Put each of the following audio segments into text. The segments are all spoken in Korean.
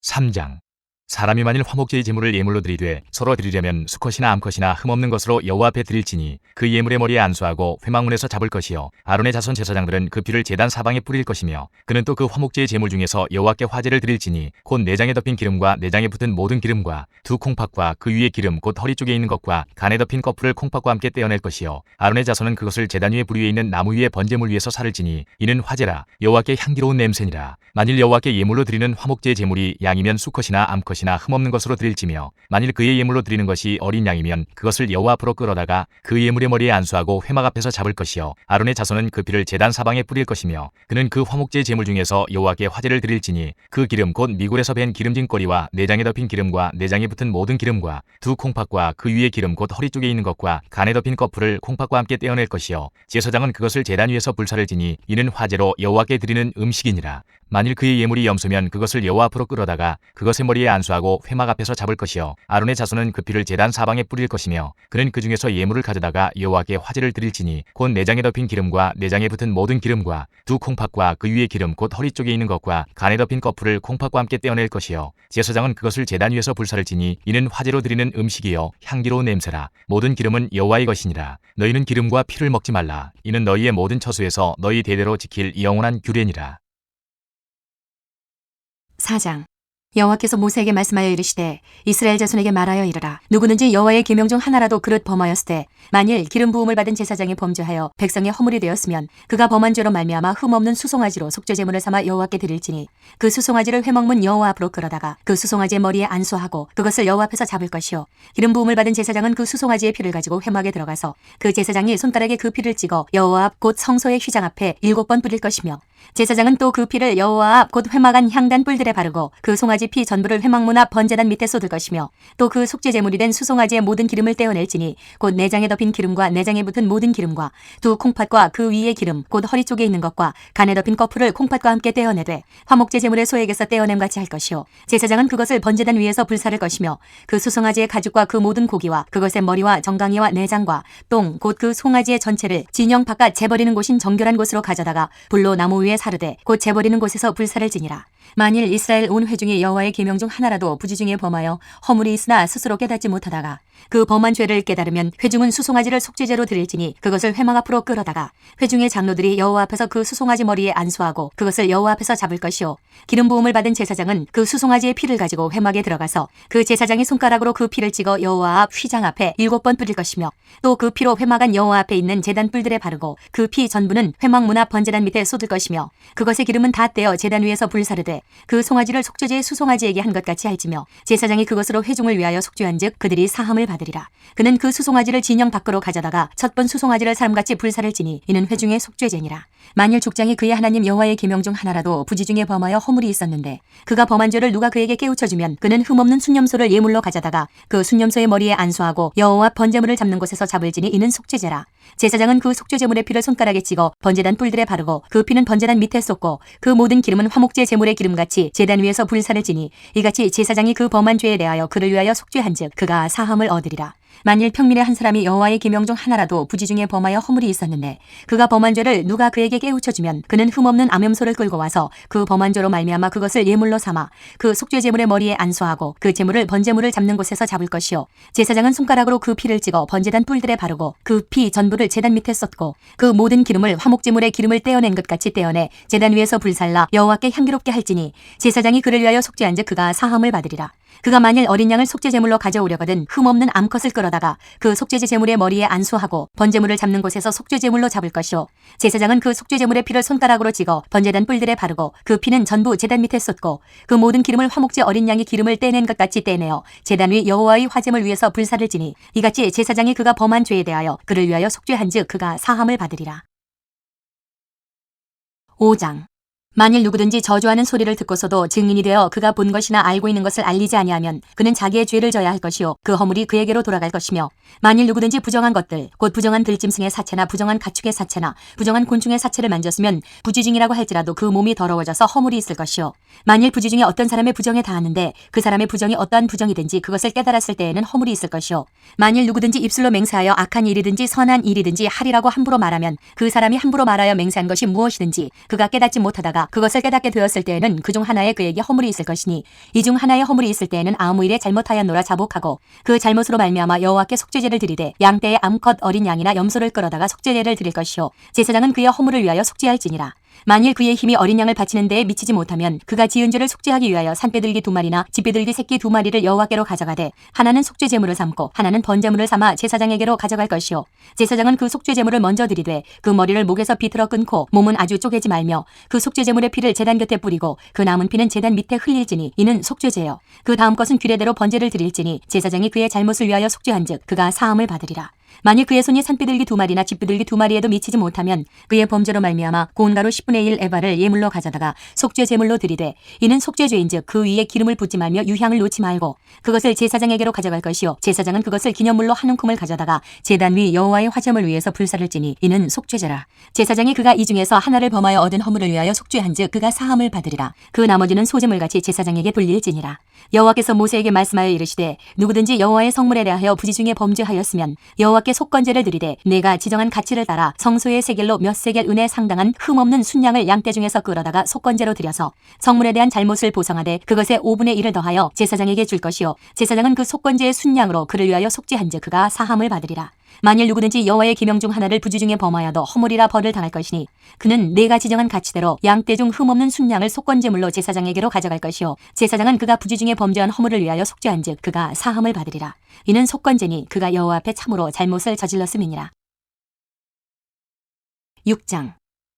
3장. 사람이 만일 화목제의 제물을 예물로 드리되 서로 드리려면 수컷이나 암컷이나 흠없는 것으로 여호와 앞에 드릴지니 그 예물의 머리에 안수하고 회막문에서 잡을 것이요 아론의 자손 제사장들은 그 피를 제단 사방에 뿌릴 것이며 그는 또 그 화목제의 제물 중에서 여호와께 화제를 드릴지니 곧 내장에 덮인 기름과 내장에 붙은 모든 기름과 두 콩팥과 그 위에 기름 곧 허리 쪽에 있는 것과 간에 덮인 거풀을 콩팥과 함께 떼어낼 것이요 아론의 자손은 그것을 제단 위에 불 위에 있는 나무 위에 번제물 위에서 살을지니 이는 화제라 여호와께 향기로운 냄새니라. 만일 여호와께 예물로 드리는 화목제의 제물이 양이면 수컷이나 암컷이나 흠없는 것으로 드릴지며 만일 그의 예물로 드리는 것이 어린 양이면 그것을 여호와 앞으로 끌어다가 그 예물의 머리에 안수하고 회막 앞에서 잡을 것이요 아론의 자손은 그 피를 제단 사방에 뿌릴 것이며 그는 그 화목제의 제물 중에서 여호와께 화제를 드릴지니 그 기름 곧 미굴에서 벤 기름진 꼬리와 내장에 덮인 기름과 내장에 붙은 모든 기름과 두 콩팥과 그 위에 기름 곧 허리 쪽에 있는 것과 간에 덮인 거풀을 콩팥과 함께 떼어낼 것이요 제사장은 그것을 제단 위에서 불사를 지니 이는 화제로 여호와께 드리는 음식이니라. 만일 그의 예물이 염소면 그것을 여호와 앞으로 끌어다가 그것의 머리에 안수하고 회막 앞에서 잡을 것이요 아론의 자손은 그 피를 제단 사방에 뿌릴 것이며 그는 그 중에서 예물을 가져다가 여호와께 화제를 드릴지니 곧 내장에 덮인 기름과 내장에 붙은 모든 기름과 두 콩팥과 그 위에 기름 곧 허리 쪽에 있는 것과 간에 덮인 거풀을 콩팥과 함께 떼어낼 것이요 제사장은 그것을 제단 위에서 불사를 지니 이는 화제로 드리는 음식이요 향기로운 냄새라. 모든 기름은 여호와의 것이니라. 너희는 기름과 피를 먹지 말라. 이는 너희의 모든 처소에서 너희 대대로 지킬 영원한 규례니라. 4장. 여호와께서 모세에게 말씀하여 이르시되 이스라엘 자손에게 말하여 이르라. 누구든지 여호와의 계명 중 하나라도 그릇 범하였을 때 만일 기름 부음을 받은 제사장이 범죄하여 백성의 허물이 되었으면 그가 범한 죄로 말미암아 흠없는 수송아지로 속죄 제물을 삼아 여호와께 드릴지니 그 수송아지를 회막문 여호와 앞으로 끌어다가 그 수송아지의 머리에 안수하고 그것을 여호와 앞에서 잡을 것이요 기름 부음을 받은 제사장은 그 수송아지의 피를 가지고 회막에 들어가서 그 제사장이 손가락에 그 피를 찍어 여호와 앞 곧 성소의 휘장 앞에 7번 뿌릴 것이며 제사장은 또 그 피를 여호와 앞 곧 회막 안 향단 뿔들에 바르고 그 송아지 피 전부를 회막문 앞 번제단 밑에 쏟을 것이며 또 그 속죄 제물이 된 수송아지의 모든 기름을 떼어낼지니 곧 내장에 덮인 기름과 내장에 붙은 모든 기름과 두 콩팥과 그 위에 기름 곧 허리 쪽에 있는 것과 간에 덮인 거풀을 콩팥과 함께 떼어내되 화목제 제물의 소액에서 떼어냄 같이 할 것이요 제사장은 그것을 번제단 위에서 불사를 것이며 그 수송아지의 가죽과 그 모든 고기와 그것의 머리와 정강이와 내장과 똥 곧 그 송아지의 전체를 진영 바깥 재버리는 곳인 정결한 곳으로 가져다가 불로 나무 위에 사르되 곧 재버리는 곳에서 불사를 지니라. 만일 이스라엘 온 회중이 여호와의 계명 중 하나라도 부지 중에 범하여 허물이 있으나 스스로 깨닫지 못하다가 그 범한 죄를 깨달으면 회중은 수송아지를 속죄제로 드릴지니 그것을 회막 앞으로 끌어다가 회중의 장로들이 여호와 앞에서 그 수송아지 머리에 안수하고 그것을 여호와 앞에서 잡을 것이요 기름 부음을 받은 제사장은 그 수송아지의 피를 가지고 회막에 들어가서 그 제사장이 손가락으로 그 피를 찍어 여호와 앞 휘장 앞에 7번 뿌릴 것이며 또 그 피로 회막 안 여호와 앞에 있는 제단 뿔들에 바르고 그 피 전부는 회막 문 앞 번제단 밑에 쏟을 것이며 그것의 기름은 다 떼어 제단 위에서 불사르되 그 송아지를 속죄제의 수송아지에게 한 것 같이 할지며 제사장이 그것으로 회중을 위하여 속죄한즉 그들이 사함을 받으리라. 그는 그 수송아지를 진영 밖으로 가져다가 첫 번 수송아지를 사람같이 불사를 지니 이는 회중의 속죄제니라. 만일 족장이 그의 하나님 여호와의 계명 중 하나라도 부지 중에 범하여 허물이 있었는데 그가 범한 죄를 누가 그에게 깨우쳐주면 그는 흠없는 순념소를 예물로 가져다가 그 순념소의 머리에 안수하고 여호와 번제물을 잡는 곳에서 잡을지니 이는 속죄제라. 제사장은 그 속죄제물의 피를 손가락에 찍어 번제단 뿔들에 바르고 그 피는 번제단 밑에 쏟고 그 모든 기름은 화목제 제물의 기름같이 제단 위에서 불사를 지니 이같이 제사장이 그 범한 죄에 대하여 그를 위하여 속죄한즉 그가 사함을 얻으리라. 만일 평민의 한 사람이 여호와의 계명 중 하나라도 부지 중에 범하여 허물이 있었는데 그가 범한 죄를 누가 그에게 깨우쳐주면 그는 흠없는 암염소를 끌고 와서 그 범한 죄로 말미암아 그것을 예물로 삼아 그 속죄 제물의 머리에 안수하고 그 제물을 번제물을 잡는 곳에서 잡을 것이요 제사장은 손가락으로 그 피를 찍어 번제단 뿔들에 바르고 그 피 전부를 제단 밑에 쏟고 그 모든 기름을 화목 제물의 기름을 떼어낸 것 같이 떼어내 제단 위에서 불살라 여호와께 향기롭게 할지니 제사장이 그를 위하여 속죄한즉 그가 사함을 받으리라. 그가 만일 어린 양을 속죄 제물로 가져오려거든 흠없는 암컷을 끌어다가 그 속죄제 제물의 머리에 안수하고 번제물을 잡는 곳에서 속죄 제물로 잡을 것이요 제사장은 그 속죄 제물의 피를 손가락으로 찍어 번제단 뿔들에 바르고 그 피는 전부 제단 밑에 쏟고 그 모든 기름을 화목제 어린 양의 기름을 떼낸 것 같이 떼내어 제단 위 여호와의 화제물 위에서 불사를 지니 이같이 제사장이 그가 범한 죄에 대하여 그를 위하여 속죄한즉 그가 사함을 받으리라. 5장. 만일 누구든지 저주하는 소리를 듣고서도 증인이 되어 그가 본 것이나 알고 있는 것을 알리지 아니하면 그는 자기의 죄를 져야 할 것이요 그 허물이 그에게로 돌아갈 것이며 만일 누구든지 부정한 것들 곧 부정한 들짐승의 사체나 부정한 가축의 사체나 부정한 곤충의 사체를 만졌으면 부지중이라고 할지라도 그 몸이 더러워져서 허물이 있을 것이요 만일 부지 중에 어떤 사람의 부정에 닿았는데 그 사람의 부정이 어떠한 부정이든지 그것을 깨달았을 때에는 허물이 있을 것이요 만일 누구든지 입술로 맹세하여 악한 일이든지 선한 일이든지 하리라고 함부로 말하면 그 사람이 함부로 말하여 맹세한 것이 무엇이든지 그가 깨닫지 못하다가 그가 그것을 깨닫게 되었을 때에는 그 중 하나에 그에게 허물이 있을 것이니 이 중 하나에 허물이 있을 때에는 아무 일에 잘못하였노라 자복하고 그 잘못으로 말미암아 여호와께 속죄제를 드리되 양떼의 암컷 어린 양이나 염소를 끌어다가 속죄제를 드릴 것이요 제사장은 그의 허물을 위하여 속죄할지니라. 만일 그의 힘이 어린 양을 바치는 데에 미치지 못하면 그가 지은 죄를 속죄하기 위하여 산빼들기 2마리나 쥐빼들기 새끼 2마리를 여호와께로 가져가되 하나는 속죄 제물을 삼고 하나는 번제물을 삼아 제사장에게로 가져갈 것이요 제사장은 그 속죄 제물을 먼저 드리되 그 머리를 목에서 비틀어 끊고 몸은 아주 쪼개지 말며 그 속죄 제물의 피를 제단 곁에 뿌리고 그 남은 피는 제단 밑에 흘릴지니 이는 속죄제요 그 다음 것은 규례대로 번제를 드릴지니 제사장이 그의 잘못을 위하여 속죄한즉 그가 사함을 받으리라. 만일 그의 손이 산비둘기 2마리나 쥐비둘기 2마리에도 미치지 못하면 그의 범죄로 말미암아 고운 가루 10분의 1 에바를 예물로 가져다가 속죄 제물로 드리되 이는 속죄죄인즉 그 위에 기름을 붓지 말며 유향을 놓지 말고 그것을 제사장에게로 가져갈 것이요 제사장은 그것을 기념물로 한 움큼을 가져다가 제단 위 여호와의 화제물 위에서 불사를 지니 이는 속죄제라. 제사장이 그가 이 중에서 하나를 범하여 얻은 허물을 위하여 속죄한즉 그가 사함을 받으리라. 그 나머지는 소제물같이 제사장에게 돌릴지니라. 여호와께서 모세에게 말씀하여 이르시되 누구든지 여호와의 성물에 대하여 부지 중에 범죄하였으면 여호와께 속건제를 드리되 내가 지정한 가치를 따라 성소의 세겔로 몇 세겔 은에 상당한 흠없는 순양을 양떼 중에서 끌어다가 속건제로 드려서 성물에 대한 잘못을 보상하되 그것의 5분의 1을 더하여 제사장에게 줄 것이요 제사장은 그 속건제의 순양으로 그를 위하여 속죄한즉 그가 사함을 받으리라. 만일 누구든지 여호와의 계명 중 하나를 부지 중에 범하여도 허물이라 벌을 당할 것이니 그는 내가 지정한 가치대로 양떼 중 흠없는 순양을 속건제물로 제사장에게로 가져갈 것이요 제사장은 그가 부지 중에 범죄한 허물을 위하여 속죄한즉 그가 사함을 받으리라. 이는 속건제니 그가 여호와 앞에 참으로 잘못을 저질렀음이니라. 6장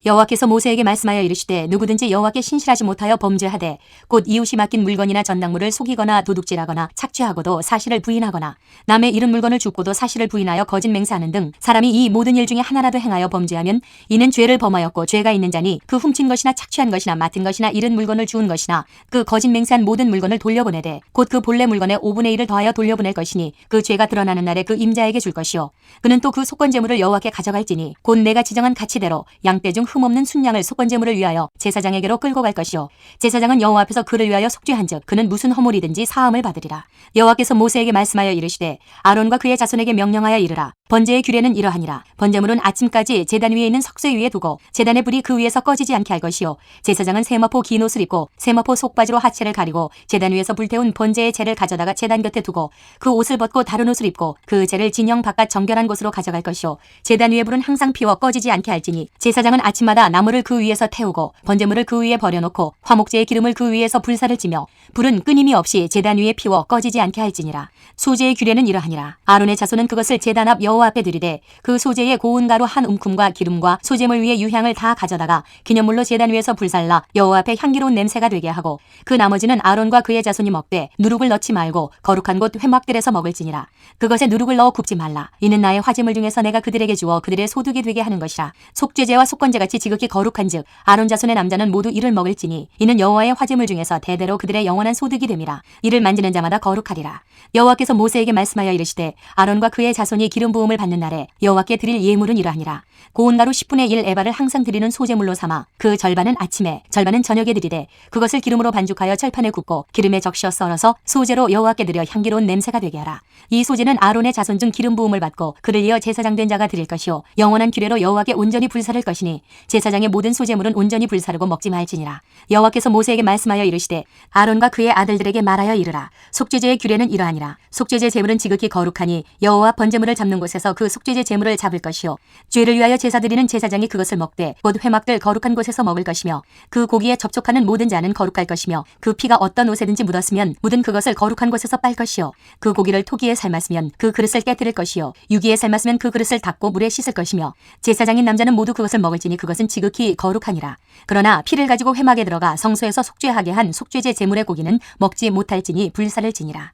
여호와께서 모세에게 말씀하여 이르시되 누구든지 여호와께 신실하지 못하여 범죄하되 곧 이웃이 맡긴 물건이나 전당물을 속이거나 도둑질하거나 착취하고도 사실을 부인하거나 남의 잃은 물건을 줍고도 사실을 부인하여 거짓 맹세하는 등 사람이 이 모든 일 중에 하나라도 행하여 범죄하면 이는 죄를 범하였고 죄가 있는 자니 그 훔친 것이나 착취한 것이나 맡은 것이나 잃은 물건을 주운 것이나 그 거짓 맹세한 모든 물건을 돌려보내되 곧 그 본래 물건의 5분의 1을 더하여 돌려보낼 것이니 그 죄가 드러나는 날에 그 임자에게 줄 것이요 그는 또 그 속건제물을 여호와께 가져갈지니 곧 내가 지정한 가치대로 양떼 중 흠없는 순양을 속건제물을 위하여 제사장에게로 끌고 갈 것이요 제사장은 여호와 앞에서 그를 위하여 속죄한즉 그는 무슨 허물이든지 사함을 받으리라. 여호와께서 모세에게 말씀하여 이르시되 아론과 그의 자손에게 명령하여 이르라. 번제의 규례는 이러하니라. 번제물은 아침까지 제단 위에 있는 석쇠 위에 두고 제단의 불이 그 위에서 꺼지지 않게 할 것이요 제사장은 세마포 긴 옷을 입고 세마포 속바지로 하체를 가리고 제단 위에서 불태운 번제의 재를 가져다가 제단 곁에 두고 그 옷을 벗고 다른 옷을 입고 그 재를 진영 바깥 정결한 곳으로 가져갈 것이요 제단 위의 불은 항상 피워 꺼지지 않게 할지니 제사장은 아침마다 나무를 그 위에서 태우고 번제물을 그 위에 버려놓고 화목제의 기름을 그 위에서 불사를 지며 불은 끊임이 없이 제단 위에 피워 꺼지지 않게 할지니라. 소제의 규례는 이러하니라. 아론의 자손은 그것을 제단 앞 여호와 앞에 드리되 그 소제의 고운 가루 한 움큼과 기름과 소제물 위에 유향을 다 가져다가 기념물로 제단 위에서 불살라 여호와 앞에 향기로운 냄새가 되게 하고 그 나머지는 아론과 그의 자손이 먹되 누룩을 넣지 말고 거룩한 곳 회막들에서 먹을지니라. 그것에 누룩을 넣어 굽지 말라. 이는 나의 화제물 중에서 내가 그들에게 주어 그들의 소득이 되게 하는 것이라. 속죄제와 속건제같이 지극히 거룩한즉 아론 자손의 남자는 모두 이를 먹을지니 이는 여호와의 화제물 중에서 대대로 그들의 영원한 소득이 됨이라. 이를 만지는 자마다 거룩하리라. 여호와께서 모세에게 말씀하여 이르시되 아론과 그의 자손이 기름 부음을 받는 날에 여호와께 드릴 예물은 이러하니라. 고운 가루 10분의 1 에바를 항상 드리는 소제물로 삼아 그 절반은 아침에 절반은 저녁에 드리되 그것을 기름으로 반죽하여 철판에 굽고 기름에 적셔 썰어서 소제로 여호와께 드려 향기로운 냄새가 되게 하라. 이 소제는 아론의 자손 중 기름 부음을 받고 그를 이어 제사장 된 자가 드릴 것이요 영원한 규례로 여호와께 온전히 불사를 것이니 제사장의 모든 소제물은 온전히 불사르고 먹지 말지니라. 여호와께서 모세에게 말씀하여 이르시되 아론과 그의 아들들에게 말하여 이르라. 속죄제의 규례는 이러하니라. 속죄제 제물은 지극히 거룩하니 여호와 번제물을 잡는 곳에서 그 속죄제 제물을 잡을 것이요 죄를 위하여 제사 드리는 제사장이 그것을 먹되 곧 회막들 거룩한 곳에서 먹을 것이며 그 고기에 접촉하는 모든 자는 거룩할 것이며 그 피가 어떤 옷에든지 묻었으면 묻은 그것을 거룩한 곳에서 빨 것이요 그 고기를 토기에 삶았으면 그 그릇을 깨뜨릴 것이요 유기에 삶았으면 그 그릇을 닦고 물에 씻을 것이며 제사장인 남자는 모두 그것을 먹을지니 그것은 지극히 거룩하니라. 그러나 피를 가지고 회막에 들어가 성소에서 속죄하게 한 속죄제 제물의 고기는 먹지 못할지니 불사를 지니라.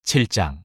7장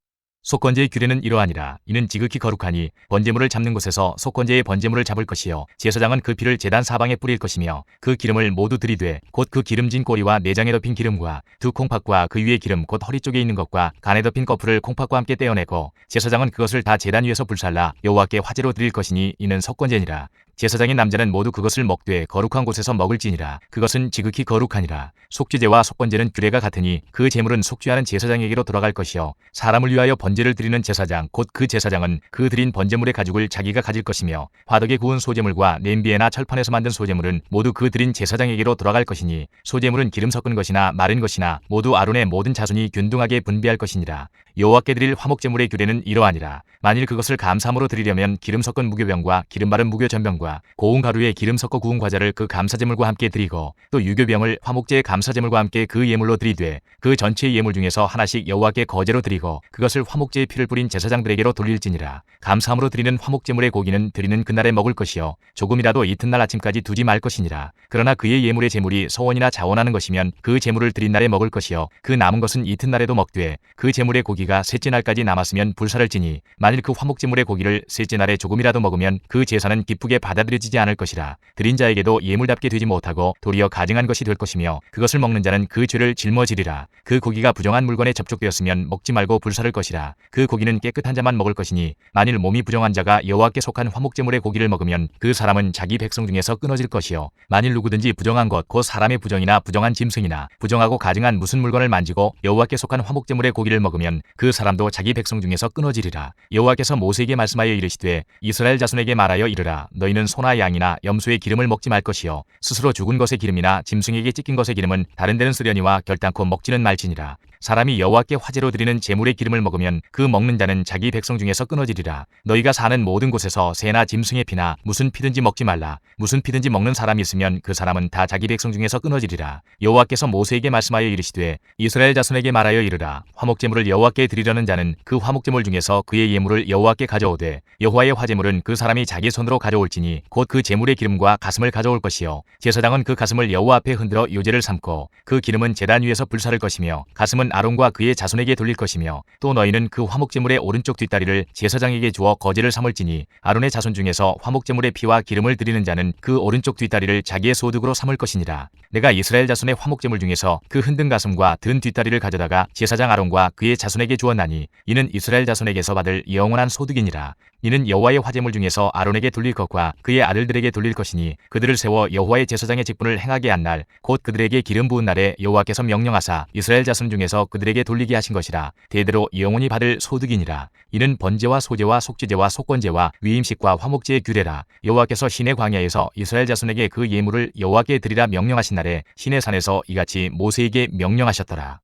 속건제의 규례는 이러하니라. 이는 지극히 거룩하니 번제물을 잡는 곳에서 속건제의 번제물을 잡을 것이요 제사장은 그 피를 제단 사방에 뿌릴 것이며 그 기름을 모두 들이되 곧 그 기름진 꼬리와 내장에 덮인 기름과 두 콩팥과 그 위에 기름 곧 허리 쪽에 있는 것과 간에 덮인 거풀을 콩팥과 함께 떼어내고 제사장은 그것을 다 제단 위에서 불살라 여호와께 화제로 드릴 것이니 이는 속건제니라. 제사장인 남자는 모두 그것을 먹되 거룩한 곳에서 먹을지니라. 그것은 지극히 거룩하니라. 속죄제와 속건제는 규례가 같으니 그 제물은 속죄하는 제사장에게로 돌아갈 것이요 사람을 위하여 번제를 드리는 제사장 곧 그 제사장은 그 드린 번제물의 가죽을 자기가 가질 것이며 화덕에 구운 소제물과 냄비에나 철판에서 만든 소제물은 모두 그 드린 제사장에게로 돌아갈 것이니 소제물은 기름 섞은 것이나 마른 것이나 모두 아론의 모든 자손이 균등하게 분배할 것이니라. 여호와께 드릴 화목제물의 규례는 이러하니라. 만일 그것을 감사함으로 드리려면 기름 섞은 무교병과 기름 바른 무교전병과 고운 가루에 기름 섞어 구운 과자를 그 감사제물과 함께 드리고 또 유교병을 화목제의 감사제물과 함께 그 예물로 드리되 그 전체의 예물 중에서 하나씩 여호와께 거제로 드리고 그것을 화목제의 피를 뿌린 제사장들에게로 돌릴지니라. 감사함으로 드리는 화목제물의 고기는 드리는 그날에 먹을 것이요 조금이라도 이튿날 아침까지 두지 말 것이니라. 그러나 그의 예물의 제물이 소원이나 자원하는 것이면 그 제물을 드린 날에 먹을 것이요 그 남은 것은 이튿날에도 먹되 그 제물의 고기가 셋째 날까지 남았으면 불사를 지니 만일 그 화목제물의 고기를 셋째 날에 조금이라도 먹으면 그 제사는 기쁘게 받아들여지지 않을 것이라. 드린 자에게도 예물답게 되지 못하고 도리어 가증한 것이 될 것이며 그것을 먹는 자는 그 죄를 짊어지리라. 그 고기가 부정한 물건에 접촉되었으면 먹지 말고 불사를 것이라. 그 고기는 깨끗한 자만 먹을 것이니 만일 몸이 부정한 자가 여호와께 속한 화목제물의 고기를 먹으면 그 사람은 자기 백성 중에서 끊어질 것이요 만일 누구든지 부정한 것 곧 사람의 부정이나 부정한 짐승이나 부정하고 가증한 무슨 물건을 만지고 여호와께 속한 화목제물의 고기를 먹으면 그 사람도 자기 백성 중에서 끊어지리라. 여호와께서 모세에게 말씀하여 이르시되 이스라엘 자손에게 말하여 이르라. 너희는 소나 양이나 염소의 기름을 먹지 말 것이요 스스로 죽은 것의 기름이나 짐승에게 찢긴 것의 기름은 다른 데는 쓰려니와 결단코 먹지는 말지니라. 사람이 여호와께 화제로 드리는 제물의 기름을 먹으면 그 먹는 자는 자기 백성 중에서 끊어지리라. 너희가 사는 모든 곳에서 새나 짐승의 피나 무슨 피든지 먹지 말라. 무슨 피든지 먹는 사람이 있으면 그 사람은 다 자기 백성 중에서 끊어지리라. 여호와께서 모세에게 말씀하여 이르시되 이스라엘 자손에게 말하여 이르라. 화목제물을 여호와께 드리려는 자는 그 화목제물 중에서 그의 예물을 여호와께 가져오되 여호와의 화제물은 그 사람이 자기 손으로 가져올지니 곧 그 제물의 기름과 가슴을 가져올 것이요 제사장은 그 가슴을 여호와 앞에 흔들어 요제를 삼고 그 기름은 제단 위에서 불사를 것이며 가슴은 아론과 그의 자손에게 돌릴 것이며 또 너희는 그 화목제물의 오른쪽 뒷다리를 제사장에게 주어 거제를 삼을지니 아론의 자손 중에서 화목제물의 피와 기름을 드리는 자는 그 오른쪽 뒷다리를 자기의 소득으로 삼을 것이니라. 내가 이스라엘 자손의 화목제물 중에서 그 흔든 가슴과 든 뒷다리를 가져다가 제사장 아론과 그의 자손에게 주었나니 이는 이스라엘 자손에게서 받을 영원한 소득이니라. 이는 여호와의 화제물 중에서 아론에게 돌릴 것과 그의 아들들에게 돌릴 것이니 그들을 세워 여호와의 제사장의 직분을 행하게 한 날 곧 그들에게 기름 부은 날에 여호와께서 명령하사 이스라엘 자손 중에서 그들에게 돌리게 하신 것이라. 대대로 영원히 받을 소득이니라. 이는 번제와 소제와 속죄제와 속건제와 위임식과 화목제의 규례라. 여호와께서 시내 광야에서 이스라엘 자손에게 그 예물을 여호와께 드리라 명령하신 날에 시내 산에서 이같이 모세에게 명령하셨더라.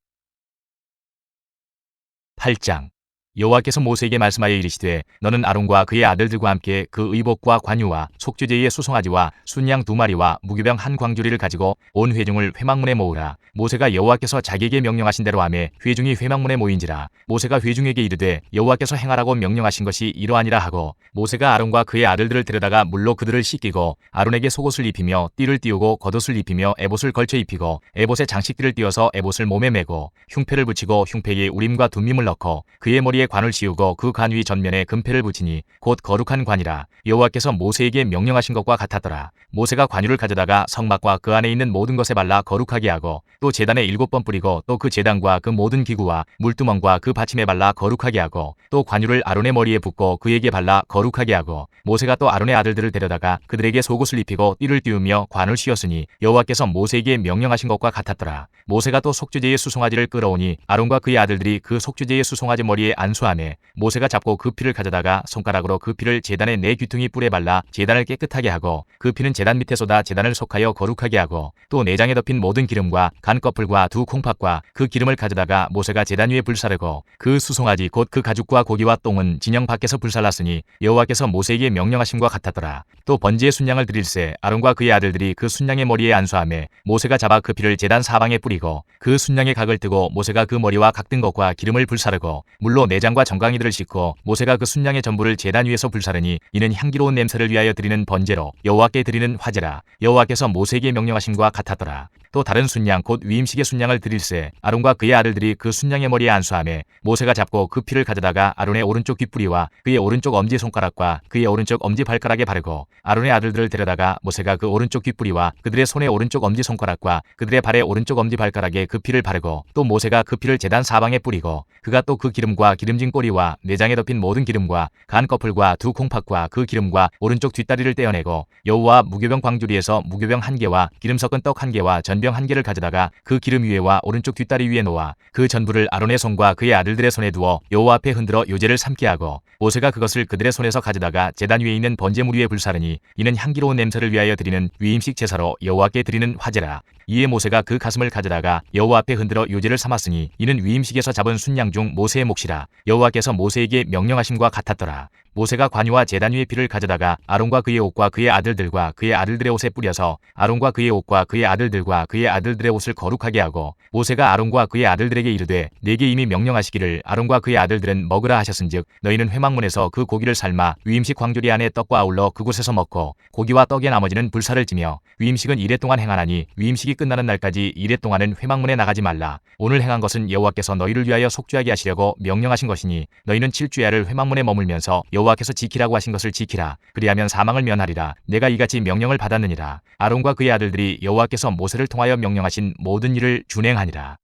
8장 여호와께서 모세에게 말씀하여 이르시되 너는 아론과 그의 아들들과 함께 그 의복과 관유와 속죄제의 수송아지와 순양 2마리와 무교병 한 광주리를 가지고 온 회중을 회막문에 모으라. 모세가 여호와께서 자기에게 명령하신 대로 하매 회중이 회막문에 모인지라. 모세가 회중에게 이르되 여호와께서 행하라고 명령하신 것이 이러하니라 하고 모세가 아론과 그의 아들들을 데려다가 물로 그들을 씻기고 아론에게 속옷을 입히며 띠를 띄우고 겉옷을 입히며 에봇을 걸쳐 입히고 에봇에 장식띠를 띄어서 에봇을 몸에 메고 흉패를 붙이고 흉패에 우림과 둠밈을 넣고 그의 머리에 관을 씌우고 그 관 위 전면에 금패를 붙이니 곧 거룩한 관이라. 여호와께서 모세에게 명령하신 것과 같았더라. 모세가 관유를 가져다가 성막과 그 안에 있는 모든 것에 발라 거룩하게 하고 또 제단에 7번 뿌리고 또 그 제단과 그 모든 기구와 물두멍과 그 받침에 발라 거룩하게 하고 또 관유를 아론의 머리에 붓고 그에게 발라 거룩하게 하고 모세가 또 아론의 아들들을 데려다가 그들에게 속옷을 입히고 띠를 띄우며 관을 씌웠으니 여호와께서 모세에게 명령하신 것과 같았더라. 모세가 또 속죄제의 수송아지를 끌어오니 아론과 그의 아들들이 그 속죄제의 수송아지 머리에 안수하매 모세가 잡고 그 피를 가져다가 손가락으로 그 피를 제단의 4귀퉁이 뿔에 발라 제단을 깨끗하게 하고 그 피는 제단 밑에 쏟아 제단을 속하여 거룩하게 하고 또 내장에 덮인 모든 기름과 간꺼풀과 두 콩팥과 그 기름을 가져다가 모세가 제단 위에 불사르고 그 수송아지 곧 그 가죽과 고기와 똥은 진영 밖에서 불살랐으니 여호와께서 모세에게 명령하심과 같았더라. 또 번제의 순양을 드릴새 아론과 그의 아들들이 그 순양의 머리에 안수하매 모세가 잡아 그 피를 제단 사방에 뿌리고 그 순양의 각을 뜨고 모세가 그 머리와 각든 것과 기름을 불사르고 물로 내장과 정강이들을 씻고 모세가 그 순양의 전부를 제단 위에서 불사르니 이는 향기로운 냄새를 위하여 드리는 번제로 여호와께 드리는 화제라. 여호와께서 모세에게 명령하심과 같았더라. 또 다른 순양 곧 위임식의 순양을 드릴세 아론과 그의 아들들이 그 순양의 머리에 안수하매 모세가 잡고 그 피를 가져다가 아론의 오른쪽 귓뿌리와 그의 오른쪽 엄지손가락과 그의 오른쪽 엄지발가락에 바르고 아론의 아들들을 데려다가 모세가 그 오른쪽 귓뿌리와 그들의 손의 오른쪽 엄지손가락과 그들의 발의 오른쪽 엄지발가락에 그 피를 바르고 또 모세가 그 피를 제단 사방에 뿌리고 그가 또 그 기름과 기름진 꼬리와 내장에 덮인 모든 기름과 간 거풀과 두 콩팥과 그 기름과 오른쪽 뒷다리를 떼어내고 여우와 무교병 광주리에서 무교병 한 개와 기름 섞은 떡 한 개와 전병 한 개를 가져다가 그 기름 위에와 오른쪽 뒷다리 위에 놓아 그 전부를 아론의 손과 그의 아들들의 손에 두어 여호와 앞에 흔들어 요제를 삼게 하고 모세가 그것을 그들의 손에서 가져다가 제단 위에 있는 번제물 위에 불사르니 이는 향기로운 냄새를 위하여 드리는 위임식 제사로 여호와께 드리는 화제라. 이에 모세가 그 가슴을 가져다가 여호와 앞에 흔들어 요제를 삼았으니 이는 위임식에서 잡은 순양 중 모세의 몫이라. 여호와께서 모세에게 명령하심과 같았더라. 모세가 관유와 제단 위의 피를 가져다가 아론과 그의 옷과 그의 아들들과 그의 아들들의 옷에 뿌려서 아론과 그의 옷과 그의 아들들과 그의 아들들의 옷을 거룩하게 하고 모세가 아론과 그의 아들들에게 이르되 내게 이미 명령하시기를 아론과 그의 아들들은 먹으라 하셨은즉 너희는 회막문에서 그 고기를 삶아 위임식 광주리 안에 떡과 아울러 그곳에서 먹고 고기와 떡의 나머지는 불사를 지며 위임식은 이래 동안 행하나니 위임식이 끝나는 날까지 이래 동안은 회막문에 나가지 말라. 오늘 행한 것은 여호와께서 너희를 위하여 속죄하게 하시려고 명령하신 것이니 너희는 7주야를 회막문에 머물면서 여호와께서 지키라고 하신 것을 지키라. 그리하면 사망을 면하리라. 내가 이같이 명령을 받았느니라. 아론과 그의 아들들이 여호와께서 모세를 통하여 명령하신 모든 일을 준행하니라.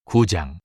9장.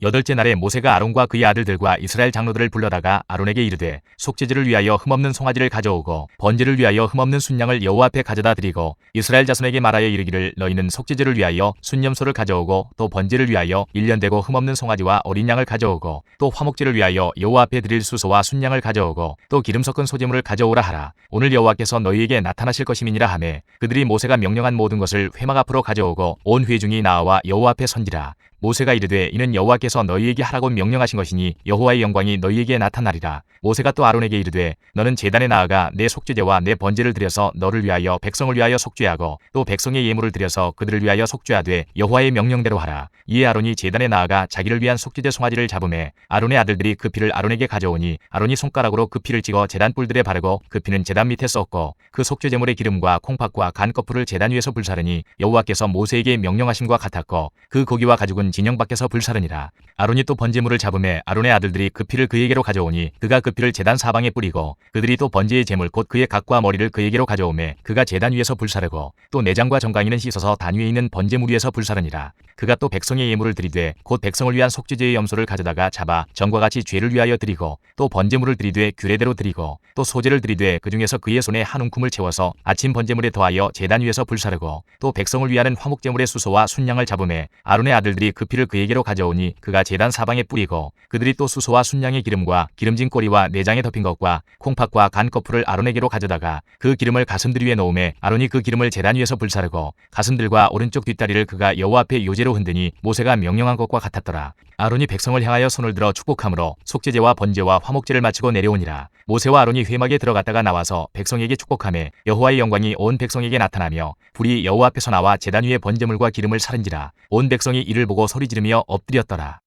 여덟째 날에 모세가 아론과 그의 아들들과 이스라엘 장로들을 불러다가 아론에게 이르되 속죄제를 위하여 흠없는 송아지를 가져오고 번제를 위하여 흠없는 순양을 여호와 앞에 가져다 드리고 이스라엘 자손에게 말하여 이르기를 너희는 속죄제를 위하여 순념소를 가져오고 또 번제를 위하여 1년 되고 흠없는 송아지와 어린 양을 가져오고 또 화목제를 위하여 여호와 앞에 드릴 수소와 순양을 가져오고 또 기름 섞은 소제물을 가져오라 하라. 오늘 여호와께서 너희에게 나타나실 것임이니라 하매 그들이 모세가 명령한 모든 것을 회막 앞으로 가져오고 온 회중이 나와 여호와 앞에 선지라. 모세가 이르되 이는 여호와께서 너희에게 하라고 명령하신 것이니 여호와의 영광이 너희에게 나타나리라. 모세가 또 아론에게 이르되 너는 제단에 나아가 내 속죄제와 내 번제를 드려서 너를 위하여 백성을 위하여 속죄하고 또 백성의 예물을 드려서 그들을 위하여 속죄하되 여호와의 명령대로 하라. 이에 아론이 제단에 나아가 자기를 위한 속죄제 송아지를 잡음에 아론의 아들들이 그 피를 아론에게 가져오니 아론이 손가락으로 그 피를 찍어 제단 뿔들에 바르고 그 피는 제단 밑에 쏟고 그 속죄제물의 기름과 콩팥과 간 거풀을 제단 위에서 불사르니 여호와께서 모세에게 명령하심과 같았고 그 고기와 가죽은 진영 밖에서 불사르니라. 아론이 또 번제물을 잡음에 아론의 아들들이 그 피를 그에게로 가져오니 그가 그 피를 제단 사방에 뿌리고 그들이 또 번제의 제물 곧 그의 각과 머리를 그에게로 가져오매 그가 제단 위에서 불사르고 또 내장과 정강이는 씻어서 단 위에 있는 번제물 위에서 불사르니라. 그가 또 백성의 예물을 드리되 곧 백성을 위한 속죄제의 염소를 가져다가 잡아 전과 같이 죄를 위하여 드리고 또 번제물을 드리되 규례대로 드리고 또 소제를 드리되 그 중에서 그의 손에 한 움큼을 채워서 아침 번제물에 더하여 제단 위에서 불사르고 또 백성을 위하는 화목제물의 수소와 순양을 잡음에 아론의 아들들이 그 피를 그에게로 가져오니 그가 제단 사방에 뿌리고 그들이 또 수소와 순양의 기름과 기름진 꼬리와 내장에 덮인 것과 콩팥과 간 거풀을 아론에게로 가져다가 그 기름을 가슴들 위에 놓음에 아론이 그 기름을 제단 위에서 불사르고 가슴들과 오른쪽 뒷다리를 그가 여호와 앞에 요제로 흔드니 모세가 명령한 것과 같았더라. 아론이 백성을 향하여 손을 들어 축복함으로 속죄제와 번제와 화목제를 마치고 내려오니라. 모세와 아론이 회막에 들어갔다가 나와서 백성에게 축복하매 여호와의 영광이 온 백성에게 나타나며 불이 여호와 앞에서 나와 제단 위에 번제물과 기름을 사른지라. 온 백성이 이를 보고 소리 지르며 엎드렸더라.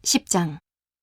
10장.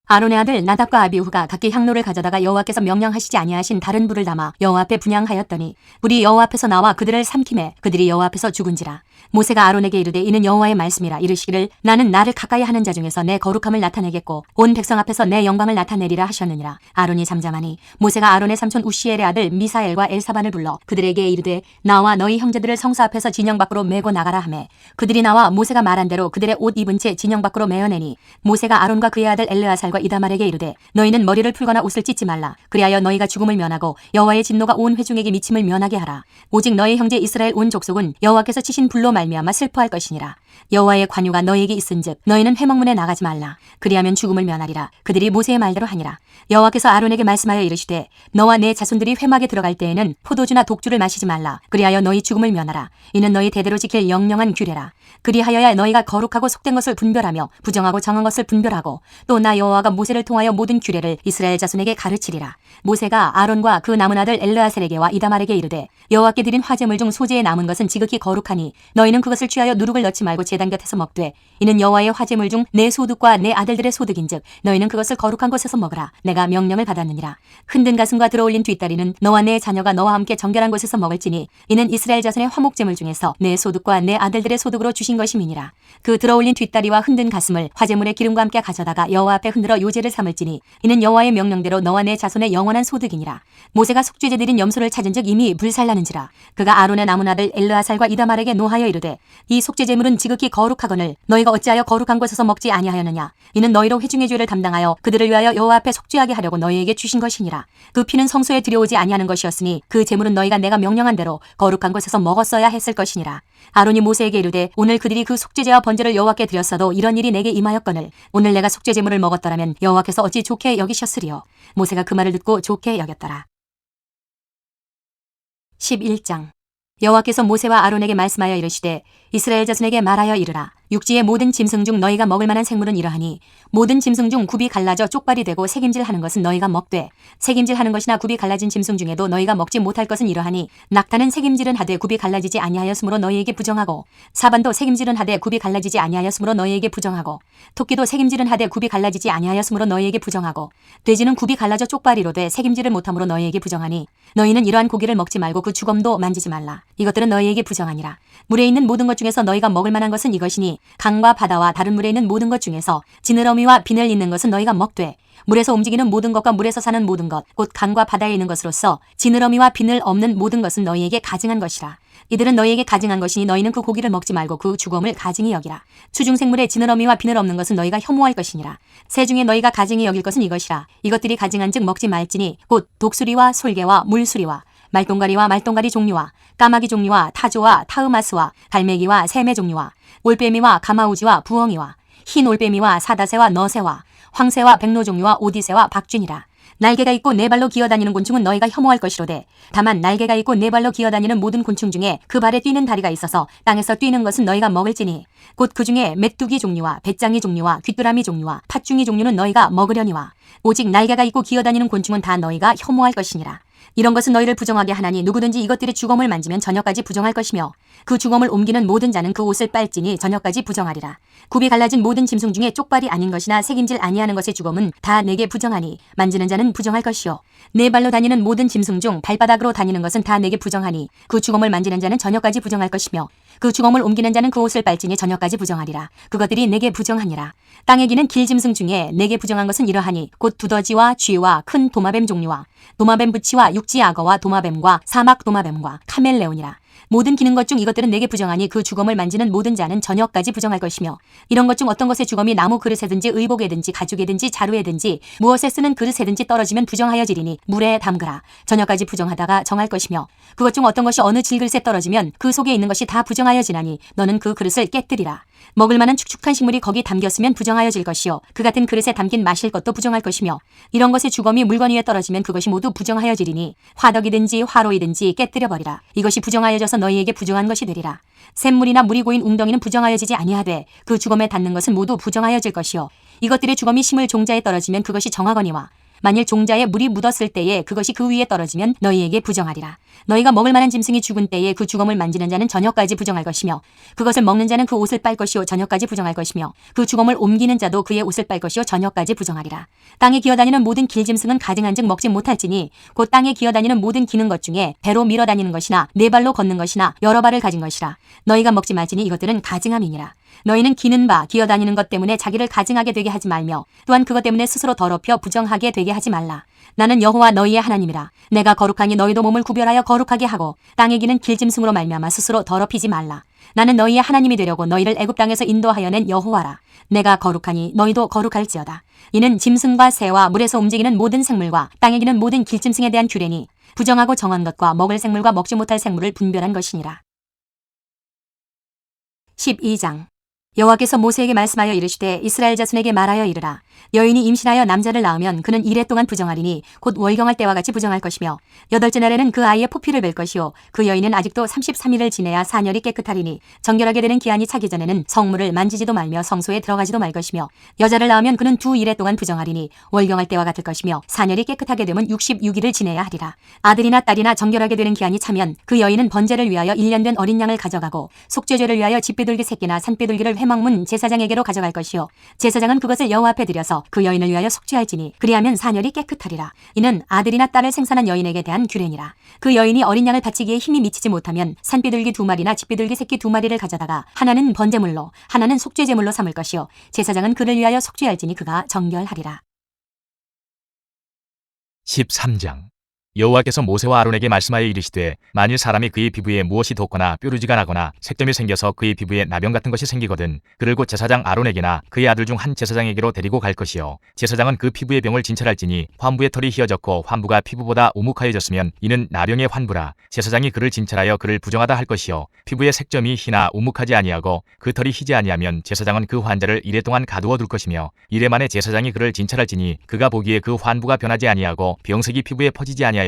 아론의 아들 나답과 아비후가 각기 향로를 가져다가 여호와께서 명령하시지 아니하신 다른 불을 담아 여호와 앞에 분향하였더니 불이 여호와 앞에서 나와 그들을 삼키매 그들이 여호와 앞에서 죽은지라. 모세가 아론에게 이르되 이는 여호와의 말씀이라. 이르시기를 나는 나를 가까이 하는 자 중에서 내 거룩함을 나타내겠고 온 백성 앞에서 내 영광을 나타내리라 하셨느니라. 아론이 잠잠하니 모세가 아론의 삼촌 우시엘의 아들 미사엘과 엘사반을 불러 그들에게 이르되 나와 너희 형제들을 성소 앞에서 진영 밖으로 메고 나가라 하매 그들이 나와 모세가 말한 대로 그들의 옷 입은 채 진영 밖으로 메어내니 모세가 아론과 그의 아들 엘르아살과 이다말에게 이르되 너희는 머리를 풀거나 옷을 찢지 말라. 그리하여 너희가 죽음을 면하고 여호와의 진노가 온 회중에게 미침을 면하게 하라. 오직 너희 형제 이스라엘 온 족속은 여호와께서 치신 불로 말미암아 슬퍼할 것이니라. 여호와의 관유가 너희에게 있은즉 너희는 회막문에 나가지 말라. 그리하면 죽음을 면하리라. 그들이 모세의 말대로 하니라. 여호와께서 아론에게 말씀하여 이르시되 너와 내 자손들이 회막에 들어갈 때에는 포도주나 독주를 마시지 말라. 그리하여 너희 죽음을 면하라. 이는 너희 대대로 지킬 영영한 규례라. 그리하여야 너희가 거룩하고 속된 것을 분별하며 부정하고 정한 것을 분별하고 또 나 여호와가 모세를 통하여 모든 규례를 이스라엘 자손에게 가르치리라. 모세가 아론과 그 남은 아들 엘르아셀에게와 이다말에게 이르되 여호와께 드린 화제물 중 소재에 남은 것은 지극히 거룩하니 너희는 그것을 취하여 누룩을 넣지 말고 제단 곁에서 먹되 이는 여호와의 화제물 중 내 소득과 내 아들들의 소득인즉 너희는 그것을 거룩한 곳에서 먹으라. 내가 명령을 받았느니라. 흔든 가슴과 들어올린 뒷다리는 너와 내 자녀가 너와 함께 정결한 곳에서 먹을지니 이는 이스라엘 자손의 화목제물 중에서 내 소득과 내 아들들의 소득으로 주신 것임이니라. 그 들어올린 뒷다리와 흔든 가슴을 화제물의 기름과 함께 가져다가 여호와 앞에 흔들어 요제를 삼을지니 이는 여호와의 명령대로 너와 내 자손의 영원한 소득이니라. 모세가 속죄제 드린 염소를 찾은즉 이미 불살라는지라. 그가 아론의 남은 아들 엘르아살과 이다말에게 노하여 이르되 이 속죄제물은 지극히 거룩하거늘 너희가 어찌하여 거룩한 곳에서 먹지 아니하였느냐. 이는 너희로 회중의 죄를 담당하여 그들을 위하여 여호와 앞에 속죄하게 하려고 너희에게 주신 것이니라. 그 피는 성소에 들여오지 아니하는 것이었으니 그 제물은 너희가 내가 명령한 대로 거룩한 곳에서 먹었어야 했을 것이니라. 아론이 모세에게 이르되 오늘 그들이 그 속죄제와 번제를 여호와께 드렸어도 이런 일이 내게 임하였거늘 오늘 내가 속죄제물을 먹었더라면 여호와께서 어찌 좋게 여기셨으리요. 모세가 그 말을 듣고 좋게 여겼더라. 11장. 여호와께서 모세와 아론에게 말씀하여 이르시되 이스라엘 자손에게 말하여 이르라. 육지의 모든 짐승 중 너희가 먹을 만한 생물은 이러하니 모든 짐승 중 굽이 갈라져 쪽발이 되고 새김질하는 것은 너희가 먹되 새김질하는 것이나 굽이 갈라진 짐승 중에도 너희가 먹지 못할 것은 이러하니 낙타는 새김질은 하되 굽이 갈라지지 아니하였으므로 너희에게 부정하고 사반도 새김질은 하되 굽이 갈라지지 아니하였으므로 너희에게 부정하고 토끼도 새김질은 하되 굽이 갈라지지 아니하였으므로 너희에게 부정하고 돼지는 굽이 갈라져 쪽발이로되 새김질을 못함으로 너희에게 부정하니 너희는 이러한 고기를 먹지 말고 그 주검도 만지지 말라. 이것들은 너희에게 부정하니라. 물에 있는 모든 것 중에서 너희가 먹을 만한 것은 이것이니 강과 바다와 다른 물에 있는 모든 것 중에서 지느러미와 비늘 있는 것은 너희가 먹되 물에서 움직이는 모든 것과 물에서 사는 모든 것 곧 강과 바다에 있는 것으로서 지느러미와 비늘 없는 모든 것은 너희에게 가증한 것이라. 이들은 너희에게 가증한 것이니 너희는 그 고기를 먹지 말고 그 주검을 가증히 여기라. 추중생물의 지느러미와 비늘 없는 것은 너희가 혐오할 것이니라. 새 중에 너희가 가증히 여길 것은 이것이라. 이것들이 가증한즉 먹지 말지니 곧 독수리와 솔개와 물수리와 말똥가리와 말똥가리 종류와 까마귀 종류와 타조와 타으마스와 갈매기와 새매 종류와 올빼미와 가마우지와 부엉이와 흰 올빼미와 사다새와 너새와 황새와 백로 종류와 오디새와 박쥐니라. 날개가 있고 네 발로 기어다니는 곤충은 너희가 혐오할 것이로되 다만 날개가 있고 네 발로 기어다니는 모든 곤충 중에 그 발에 뛰는 다리가 있어서 땅에서 뛰는 것은 너희가 먹을지니 곧 그 중에 메뚜기 종류와 배짱이 종류와 귀뚜라미 종류와 팥중이 종류는 너희가 먹으려니와 오직 날개가 있고 기어다니는 곤충은 다 너희가 혐오할 것이니라. 이런 것은 너희를 부정하게 하나니 누구든지 이것들의 주검을 만지면 저녁까지 부정할 것이며 그 주검을 옮기는 모든 자는 그 옷을 빨지니 저녁까지 부정하리라. 굽이 갈라진 모든 짐승 중에 쪽발이 아닌 것이나 새김질 아니하는 것의 주검은 다 내게 부정하니 만지는 자는 부정할 것이요 네 발로 다니는 모든 짐승 중 발바닥으로 다니는 것은 다 내게 부정하니 그 주검을 만지는 자는 저녁까지 부정할 것이며 그 주검을 옮기는 자는 그 옷을 빨지니 저녁까지 부정하리라. 그것들이 내게 부정하니라. 땅에 기는 길짐승 중에 내게 부정한 것은 이러하니 곧 두더지와 쥐와 큰 도마뱀 종류와 도마뱀 부치와 육지 악어와 도마뱀과 사막 도마뱀과 카멜레온이라. 모든 기는 것 중 이것들은 내게 부정하니 그 주검을 만지는 모든 자는 저녁까지 부정할 것이며 이런 것 중 어떤 것의 주검이 나무 그릇에든지 의복에든지 가죽에든지 자루에든지 무엇에 쓰는 그릇에든지 떨어지면 부정하여지리니 물에 담그라. 저녁까지 부정하다가 정할 것이며 그것 중 어떤 것이 어느 질그릇에 떨어지면 그 속에 있는 것이 다 부정하여지나니 너는 그 그릇을 깨뜨리라. 먹을 만한 축축한 식물이 거기 담겼으면 부정하여질 것이요 그 같은 그릇에 담긴 마실 것도 부정할 것이며 이런 것의 주검이 물건 위에 떨어지면 그것이 모두 부정하여지리니 화덕이든지 화로이든지 깨뜨려버리라. 이것이 부정하여져서 너희에게 부정한 것이 되리라. 샘물이나 물이 고인 웅덩이는 부정하여지지 아니하되 그 주검에 닿는 것은 모두 부정하여질 것이요 이것들의 주검이 심을 종자에 떨어지면 그것이 정하거니와 만일 종자에 물이 묻었을 때에 그것이 그 위에 떨어지면 너희에게 부정하리라. 너희가 먹을 만한 짐승이 죽은 때에 그 주검을 만지는 자는 저녁까지 부정할 것이며 그것을 먹는 자는 그 옷을 빨 것이요 저녁까지 부정할 것이며 그 주검을 옮기는 자도 그의 옷을 빨 것이요 저녁까지 부정하리라. 땅에 기어다니는 모든 길짐승은 가증한즉 먹지 못할지니 곧 땅에 기어다니는 모든 기는 것 중에 배로 밀어다니는 것이나 네 발로 걷는 것이나 여러 발을 가진 것이라. 너희가 먹지 말지니 이것들은 가증함이니라. 너희는 기는 바 기어다니는 것 때문에 자기를 가증하게 되게 하지 말며 또한 그것 때문에 스스로 더럽혀 부정하게 되게 하지 말라. 나는 여호와 너희의 하나님이라. 내가 거룩하니 너희도 몸을 구별하여 거룩하게 하고 땅에 기는 길짐승으로 말미암아 스스로 더럽히지 말라. 나는 너희의 하나님이 되려고 너희를 애굽 땅에서 인도하여 낸 여호와라. 내가 거룩하니 너희도 거룩할지어다. 이는 짐승과 새와 물에서 움직이는 모든 생물과 땅에 기는 모든 길짐승에 대한 규례니 부정하고 정한 것과 먹을 생물과 먹지 못할 생물을 분별한 것이니라. 12장. 여호와께서 모세에게 말씀하여 이르시되 이스라엘 자손에게 말하여 이르라. 여인이 임신하여 남자를 낳으면 그는 이레 동안 부정하리니 곧 월경할 때와 같이 부정할 것이며 8째 날에는 그 아이의 포피를 뵐 것이요 그 여인은 아직도 33일을 지내야 사녀리 깨끗하리니 정결하게 되는 기한이 차기 전에는 성물을 만지지도 말며 성소에 들어가지도 말 것이며 여자를 낳으면 그는 2일에 동안 부정하리니 월경할 때와 같을 것이며 사녀리 깨끗하게 되면 66일을 지내야 하리라. 아들이나 딸이나 정결하게 되는 기한이 차면 그 여인은 번제를 위하여 1년 된 어린 양을 가져가고 속죄죄를 위하여 집비둘기 새끼나 산비둘기를 회막문 제사장에게로 가져갈 것이요 제사장은 그것을 여호와 앞에 드려서 그 여인을 위하여 속죄할지니 그리하면 사녀리 깨끗하리라. 이는 아들이나 딸을 생산한 여인에게 대한 규례니라. 그 여인이 어린 양을 바치기에 힘이 미치지 못하면 산비둘기 2마리나 집비둘기 새끼 2마리를 가져다가 하나는 번제물로 하나는 속죄제물로 삼을 것이요 제사장은 그를 위하여 속죄할지니 그가 정결하리라. 13장. 여호와께서 모세와 아론에게 말씀하여 이르시되 만일 사람이 그의 피부에 무엇이 돋거나 뾰루지가 나거나 색점이 생겨서 그의 피부에 나병 같은 것이 생기거든 그를 곧 제사장 아론에게나 그의 아들 중 한 제사장에게로 데리고 갈 것이요 제사장은 그 피부의 병을 진찰할지니 환부의 털이 휘어졌고 환부가 피부보다 우묵하여졌으면 이는 나병의 환부라. 제사장이 그를 진찰하여 그를 부정하다 할 것이요 피부의 색점이 희나 우묵하지 아니하고 그 털이 희지 아니하면 제사장은 그 환자를 이레 동안 가두어 둘 것이며 이레 만에 제사장이 그를 진찰할지니 그가 보기에 그 환부가 변하지 아니하고 병색이 피부에 퍼지지 아니하였으면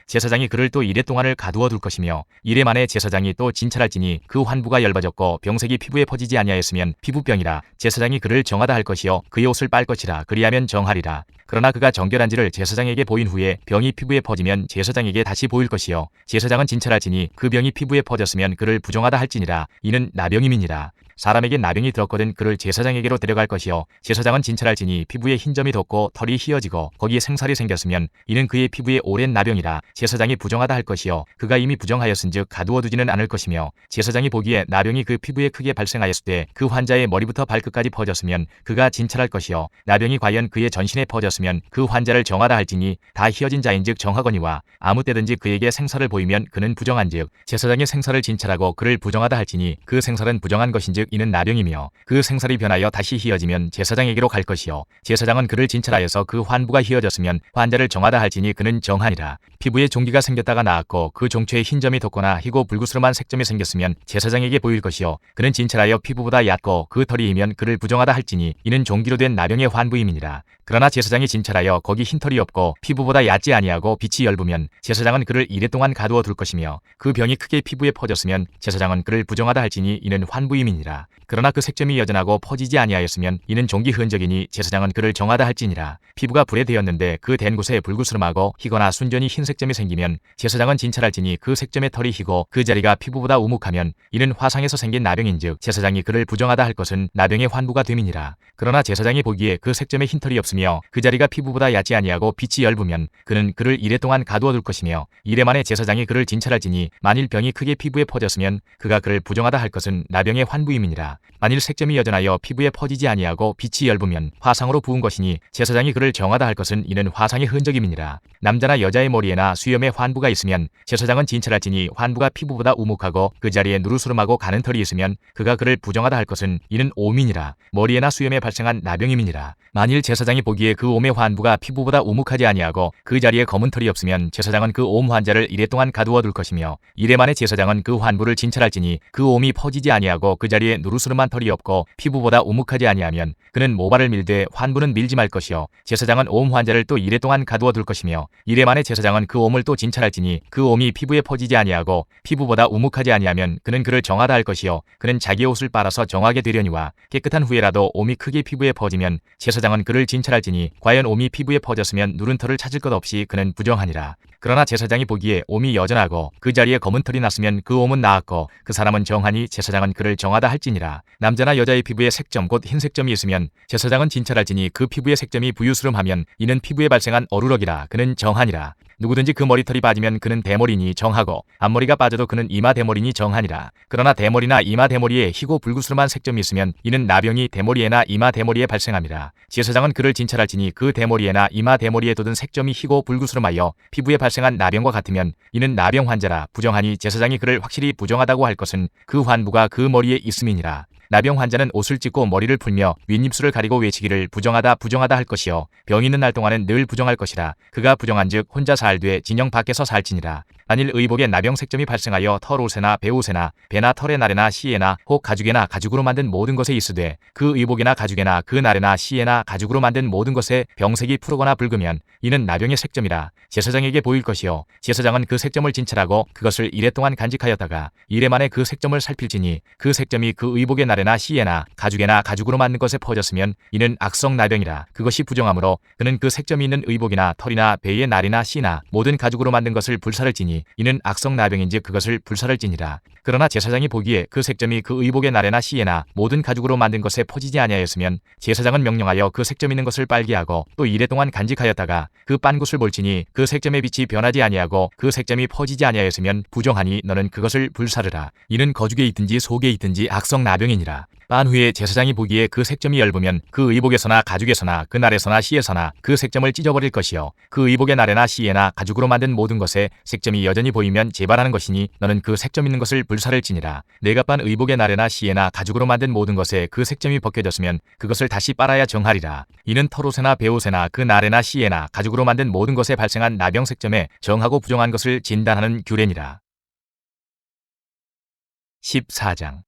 제사장이 그를 또 이레 동안을 가두어 둘 것이며 이레 만에 제사장이 또 진찰할지니 그 환부가 엷어졌고 병색이 피부에 퍼지지 아니하였으면 피부병이라. 제사장이 그를 정하다 할 것이요 그의 옷을 빨 것이라. 그리하면 정하리라. 그러나 그가 정결한지를 제사장에게 보인 후에 병이 피부에 퍼지면 제사장에게 다시 보일 것이요 제사장은 진찰할지니 그 병이 피부에 퍼졌으면 그를 부정하다 할지니라. 이는 나병임이니라. 사람에게 나병이 들었거든 그를 제사장에게로 데려갈 것이요 제사장은 진찰할지니 피부에 흰점이 돋고 털이 휘어지고 거기에 생살이 생겼으면 이는 그의 피부에 오랜 나병이라. 제사장이 부정하다 할 것이요 그가 이미 부정하였은즉 가두어 두지는 않을 것이며 제사장이 보기에 나병이 그 피부에 크게 발생하였을 때 그 환자의 머리부터 발끝까지 퍼졌으면 그가 진찰할 것이요 나병이 과연 그의 전신에 퍼졌으면 그 환자를 정하다 할지니 다 휘어진 자인즉 정하거니와 아무 때든지 그에게 생살을 보이면 그는 부정한즉 제사장이 생살을 진찰하고 그를 부정하다 할지니 그 생살은 부정한 것인즉 이는 나병이며 그 생살이 변하여 다시 휘어지면 제사장에게로 갈 것이요 제사장은 그를 진찰하여서 그 환부가 휘어졌으면 환자를 정하다 할지니 그는 정하니라. 피부에 종기가 생겼다가 나았고 그 종초에 흰점이 돋거나 희고 불구스름한 색점이 생겼으면 제사장에게 보일 것이요 그는 진찰하여 피부보다 얕고 그 털이 희면 그를 부정하다 할지니 이는 종기로 된 나병의 환부임이니라. 그러나 제사장이 진찰하여 거기 흰털이 없고 피부보다 얕지 아니하고 빛이 엷으면 제사장은 그를 이레 동안 가두어 둘 것이며 그 병이 크게 피부에 퍼졌으면 제사장은 그를 부정하다 할지니 이는 환부임이니라. 그러나 그 색점이 여전하고 퍼지지 아니하였으면 이는 종기 흔적이니 제사장은 그를 정하다 할지니라. 피부가 불에 되었는데 그 된 곳에 불구스름하고 희거나 순전히 흰 색점이 생기면 제사장은 진찰할지니 그 색점의 털이 희고 그 자리가 피부보다 우묵하면 이는 화상에서 생긴 나병인즉 제사장이 그를 부정하다 할 것은 나병의 환부가 됨이니라. 그러나 제사장이 보기에 그 색점에 흰털이 없으며 그 자리가 피부보다 얕지 아니하고 빛이 엷으면 그는 그를 이레 동안 가두어 둘 것이며 이레 만에 제사장이 그를 진찰할지니 만일 병이 크게 피부에 퍼졌으면 그가 그를 부정하다 할 것은 나병의 환부임이니라. 만일 색점이 여전하여 피부에 퍼지지 아니하고 빛이 엷으면 화상으로 부은 것이니 제사장이 그를 정하다 할 것은 이는 화상의 흔적임이니라. 남자나 여자의 머리에나 수염에 환부가 있으면 제사장은 진찰할지니 환부가 피부보다 우묵하고 그 자리에 누르스름하고 가는 털이 있으면 그가 그를 부정하다 할 것은 이는 오민이라. 머리에나 수염에 발생한 나병임이니라. 만일 제사장이 보기에 그 옴의 환부가 피부보다 우묵하지 아니하고 그 자리에 검은 털이 없으면 제사장은 그 옴 환자를 이레 동안 가두어 둘 것이며 이레 만에 제사장은 그 환부를 진찰할지니 그 옴이 퍼지지 아니하고 그 자리에 누르스름한 털이 없고 피부보다 우묵하지 아니하면 그는 모발을 밀되 환부는 밀지 말 것이요 제사장은 옴 환자를 또 이레 동안 가두어 둘 것이며 이레 만에 제사장은 그 옴을 또 진찰할지니 그 옴이 피부에 퍼지지 아니하고 피부보다 우묵하지 아니하면 그는 그를 정하다 할 것이요 그는 자기의 옷을 빨아서 정하게 되려니와 깨끗한 후에라도 옴이 크게 피부에 퍼지면 제사장은 그를 진찰할지니 과연 옴이 피부에 퍼졌으면 누른 털을 찾을 것 없이 그는 부정하니라. 그러나 제사장이 보기에 옴이 여전하고 그 자리에 검은 털이 났으면 그 옴은 나았고 그 사람은 정하니 제사장은 그를 정하다 할지니라. 남자나 여자의 피부에 색점 곧 흰색점이 있으면 제사장은 진찰할지니 그 피부의 색점이 부유스름하면 이는 피부에 발생한 어루럭이라. 그는 정하니라. 누구든지 그 머리털이 빠지면 그는 대머리니 정하고 앞머리가 빠져도 그는 이마 대머리니 정하니라. 그러나 대머리나 이마 대머리에 희고 불구스름한 색점이 있으면 이는 나병이 대머리에나 이마 대머리에 발생함이라. 제사장은 그를 진찰할지니 그 대머리에나 이마 대머리에 돋은 색점이 희고 불구스름하여 피부에 발생한 나병과 같으면 이는 나병 환자라. 부정하니 제사장이 그를 확실히 부정하다고 할 것은 그 환부가 그 머리에 있음이니라. 나병 환자는 옷을 찢고 머리를 풀며 윗입술을 가리고 외치기를 부정하다 부정하다 할 것이요 병 있는 날 동안은 늘 부정할 것이라. 그가 부정한즉 혼자 살되 진영 밖에서 살지니라. 만일 의복에 나병 색점이 발생하여 털옷에나 배옷에나 배나 털의 나래나 씨에나 혹 가죽에나 가죽으로 만든 모든 것에 있으되 그 의복이나 가죽에나 그 나래나 씨에나 가죽으로 만든 모든 것에 병색이 푸르거나 붉으면 이는 나병의 색점이라 제사장에게 보일 것이요 제사장은 그 색점을 진찰하고 그것을 이래 동안 간직하였다가 이래 만에 그 색점을 살필지니 그 색점이 그 의복의 나래나 씨에나 가죽에나 가죽으로 만든 것에 퍼졌으면 이는 악성 나병이라 그것이 부정하므로 그는 그 색점이 있는 의복이나 털이나 배의 날이나 씨나 모든 가죽으로 만든 것을 불사를 지니 이는 악성 나병인지 그것을 불사를 지니라. 그러나 제사장이 보기에 그 색점이 그 의복의 날에나 씨에나 모든 가죽으로 만든 것에 퍼지지 아니하였으면 제사장은 명령하여 그 색점 있는 것을 빨게 하고 또 이래 동안 간직하였다가 그 빤 곳을 볼지니 그 색점의 빛이 변하지 아니하고 그 색점이 퍼지지 아니하였으면 부정하니 너는 그것을 불사르라. 이는 거죽에 있든지 속에 있든지 악성 나병이니라. 빤 후에 제사장이 보기에 그 색점이 엷으면 그 의복에서나 가죽에서나 그 날에서나 씨에서나 그 색점을 찢어버릴 것이요 그 의복의 날에나 씨에나 가죽으로 만든 모든 것에 색점이 여전히 보이면 재발하는 것이니 너는 그 색점 있는 것을 불사를 지니라. 내가 빤 의복의 날에나 씨에나 가죽으로 만든 모든 것에 그 색점이 벗겨졌으면 그것을 다시 빨아야 정하리라. 이는 털옷에나 배옷에나 그 날에나 씨에나 가죽으로 만든 모든 것에 발생한 나병 색점에 정하고 부정한 것을 진단하는 규례니라. 14장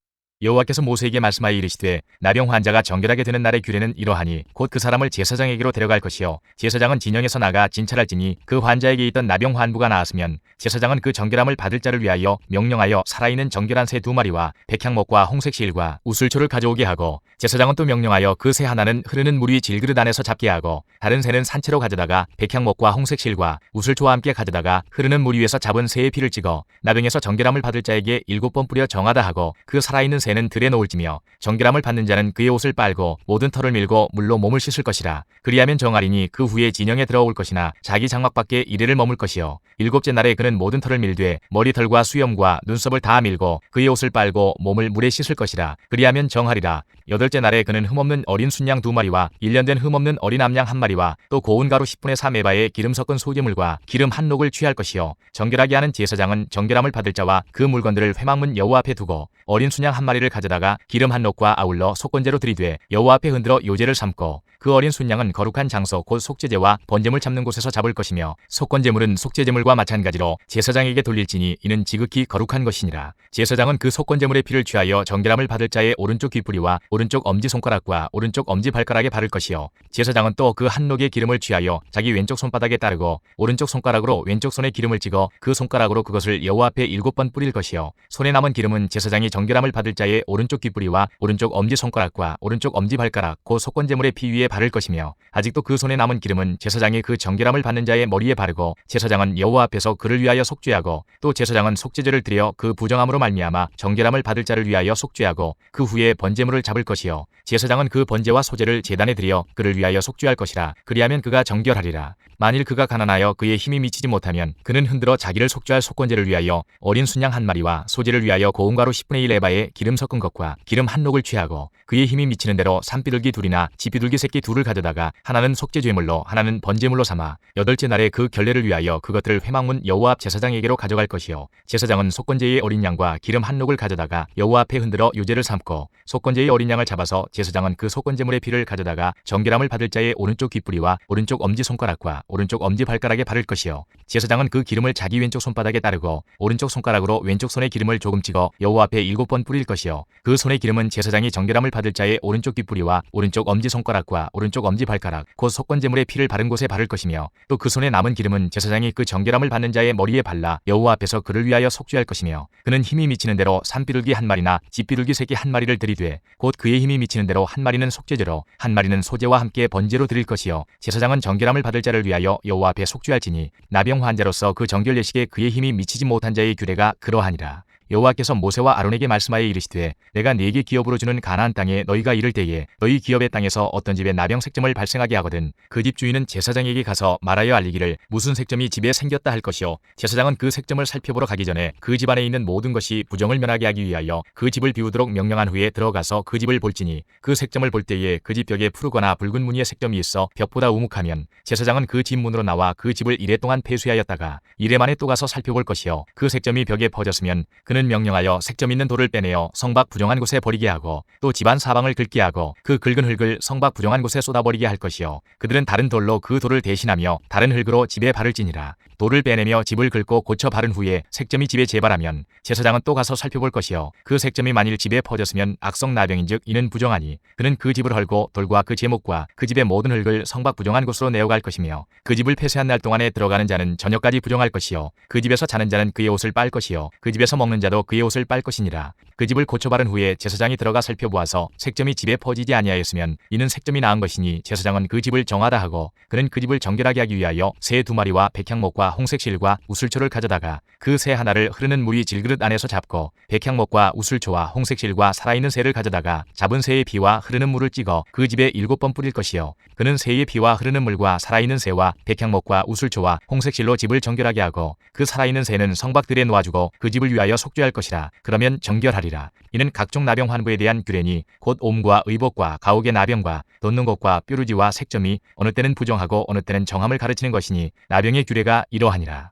여호와께서 모세에게 말씀하여 이르시되 나병 환자가 정결하게 되는 날의 규례는 이러하니 곧 그 사람을 제사장에게로 데려갈 것이요 제사장은 진영에서 나가 진찰할지니 그 환자에게 있던 나병 환부가 나았으면 제사장은 그 정결함을 받을 자를 위하여 명령하여 살아있는 정결한 새 2마리와 백향목과 홍색실과 우슬초를 가져오게 하고 제사장은 또 명령하여 그 새 하나는 흐르는 물이 질그릇 안에서 잡게 하고 다른 새는 산채로 가져다가 백향목과 홍색실과 우슬초와 함께 가져다가 흐르는 물 위에서 잡은 새의 피를 찍어 나병에서 정결함을 받을 자에게 7번 뿌려 정하다 하고 그 살아있는 새는 들에 놓을지며 정결함을 받는 자는 그의 옷을 빨고 모든 털을 밀고 물로 몸을 씻을 것이라. 그리하면 정하리니 그 후에 진영에 들어올 것이나 자기 장막 밖에 이래를 머물 것이요 7째 날에 그는 모든 털을 밀되 머리털과 수염과 눈썹을 다 밀고 그의 옷을 빨고 몸을 물에 씻을 것이라. 그리하면 정하리라. 8째 날에 그는 흠없는 어린 순양 2마리와 1년 된 흠없는 어린 암양 1마리와 또 고운 가루 10분의 3에바에 기름 섞은 소재물과 기름 한 녹을 취할 것이요 정결하게 하는 제사장은 정결함을 받을 자와 그 물건들을 회막문 여호와 앞에 두고 어린 순양 1마리를 가져다가 기름 한 녹과 아울러 속건제로 들이되 여호와 앞에 흔들어 요제를 삼고 그 어린 순양은 거룩한 장소 곧 속죄제와 번제물 잡는 곳에서 잡을 것이며 속건제물은 속죄제물과 마찬가지로 제사장에게 돌릴지니 이는 지극히 거룩한 것이니라. 제사장은 그 속건제물의 피를 취하여 정결함을 받을 자의 오른쪽 귓부리와 오른쪽 엄지손가락과 오른쪽 엄지발가락에 바를 것이요 제사장은 또 그 한 녹의 기름을 취하여 자기 왼쪽 손바닥에 따르고 오른쪽 손가락으로 왼쪽 손에 기름을 찍어 그 손가락으로 그것을 여호와 앞에 7번 뿌릴 것이요 손에 남은 기름은 제사장이 정결함을 받을 자의 오른쪽 귓부리와 오른쪽 엄지손가락과 오른쪽 엄지발가락 곧 속건제물의 피 위에 바를 것이며 아직도 그 손에 남은 기름은 제사장이 그 정결함을 받는 자의 머리에 바르고 제사장은 여호와 앞에서 그를 위하여 속죄하고 또 제사장은 속죄제를 드려 그 부정함으로 말미암아 정결함을 받을 자를 위하여 속죄하고 그 후에 번제물을 잡을 것이요 제사장은 그 번제와 소제를 제단에 드려 그를 위하여 속죄할 것이라. 그리하면 그가 정결하리라. 만일 그가 가난하여 그의 힘이 미치지 못하면 그는 흔들어 자기를 속죄할 속건제를 위하여 어린 순양 1마리와 소제를 위하여 고운 가루 10분의 1 에바에 기름 섞은 것과 기름 한 녹을 취하고 그의 힘이 미치는 대로 산비둘기 2이나 지비둘기 새끼 2을 가져다가 하나는 속죄제물로 하나는 번제물로 삼아 8째 날에 그 결례를 위하여 그것들을 회막문 여호와 앞 제사장에게로 가져갈 것이요 제사장은 속건제의 어린 양과 기름 한 녹을 가져다가 여호와 앞에 흔들어 요제를 삼고 속건제의 어린 양을 잡아서 제사장은 그 속건제물의 피를 가져다가 정결함을 받을 자의 오른쪽 귓부리와 오른쪽 엄지손가락과 오른쪽 엄지발가락에 바를 것이요 제사장은 그 기름을 자기 왼쪽 손바닥에 따르고 오른쪽 손가락으로 왼쪽 손에 기름을 조금 찍어 여호와 앞에 7번 뿌릴 것이요 그 손의 기름은 제사장이 정결함을 받을 자의 오른쪽 귓부리와 오른쪽 엄지손가락과 오른쪽 엄지발가락 곧 속건제물의 피를 바른 곳에 바를 것이며 또 그 손에 남은 기름은 제사장이 그 정결함을 받는 자의 머리에 발라 여호와 앞에서 그를 위하여 속죄할 것이며 그는 힘이 미치는 대로 산비둘기 1마리나 집비둘기 새끼 1마리를 드리되 곧 그의 힘이 미치는 대로 1마리는 속죄제로 1마리는 소제와 함께 번제로 드릴 것이요 제사장은 정결함을 받을 자를 위하여 여호와 앞에 속죄할지니 나병 환자로서 그 정결 예식에 그의 힘이 미치지 못한 자의 규례가 그러하니라. 여호와께서 모세와 아론에게 말씀하여 이르시되 내가 네게 기업으로 주는 가나안 땅에 너희가 이를 때에 너희 기업의 땅에서 어떤 집에 나병 색점을 발생하게 하거든 그 집 주인은 제사장에게 가서 말하여 알리기를 무슨 색점이 집에 생겼다 할 것이요 제사장은 그 색점을 살펴보러 가기 전에 그 집 안에 있는 모든 것이 부정을 면하게 하기 위하여 그 집을 비우도록 명령한 후에 들어가서 그 집을 볼지니 그 색점을 볼 때에 그 집 벽에 푸르거나 붉은 무늬의 색점이 있어 벽보다 우묵하면 제사장은 그 집 문으로 나와 그 집을 이래 동안 폐쇄하였다가 이래 만에 또 가서 살펴볼 것이요 그 색점이 벽에 퍼졌으면 그는 명령하여 색점 있는 돌을 빼내어 성박 부정한 곳에 버리게 하고 또 집안 사방을 긁게 하고 그 긁은 흙을 성박 부정한 곳에 쏟아버리게 할 것이요 그들은 다른 돌로 그 돌을 대신하며 다른 흙으로 집에 바를지니라. 돌을 빼내며 집을 긁고 고쳐 바른 후에 색점이 집에 재발하면 제사장은 또 가서 살펴볼 것이요 그 색점이 만일 집에 퍼졌으면 악성 나병인즉 이는 부정하니 그는 그 집을 헐고 돌과 그 제목과 그 집의 모든 흙을 성박 부정한 곳으로 내어갈 것이며 그 집을 폐쇄한 날 동안에 들어가는 자는 저녁까지 부정할 것이요 그 집에서 자는 자는 그의 옷을 빨 것이요 그 집에서 먹는 자도 그의 옷을 빨 것이니라. 그 집을 고쳐 바른 후에 제사장이 들어가 살펴보아서 색점이 집에 퍼지지 아니하였으면 이는 색점이 나은 것이니 제사장은 그 집을 정하다 하고 그는 그 집을 정결하게 하기 위하여 새 2마리와 백향목과 홍색실과 우슬초를 가져다가 그 새 하나를 흐르는 물이 질그릇 안에서 잡고 백향목과 우슬초와 홍색실과 살아있는 새를 가져다가 잡은 새의 피와 흐르는 물을 찍어 그 집에 7번 뿌릴 것이요 그는 새의 피와 흐르는 물과 살아있는 새와 백향목과 우슬초와 홍색실로 집을 정결하게 하고 그 살아있는 새는 성박들에 놓아주고 그 집을 위하여 속죄할 것이라. 그러면 정결하리라. 이는 각종 나병 환부에 대한 규례니 곧 옴과 의복과 가옥의 나병과 돋는 것과 뾰루지와 색점이 어느 때는 부정하고 어느 때는 정함을 가르치는 것이니 나병의 규례가 이러하니라.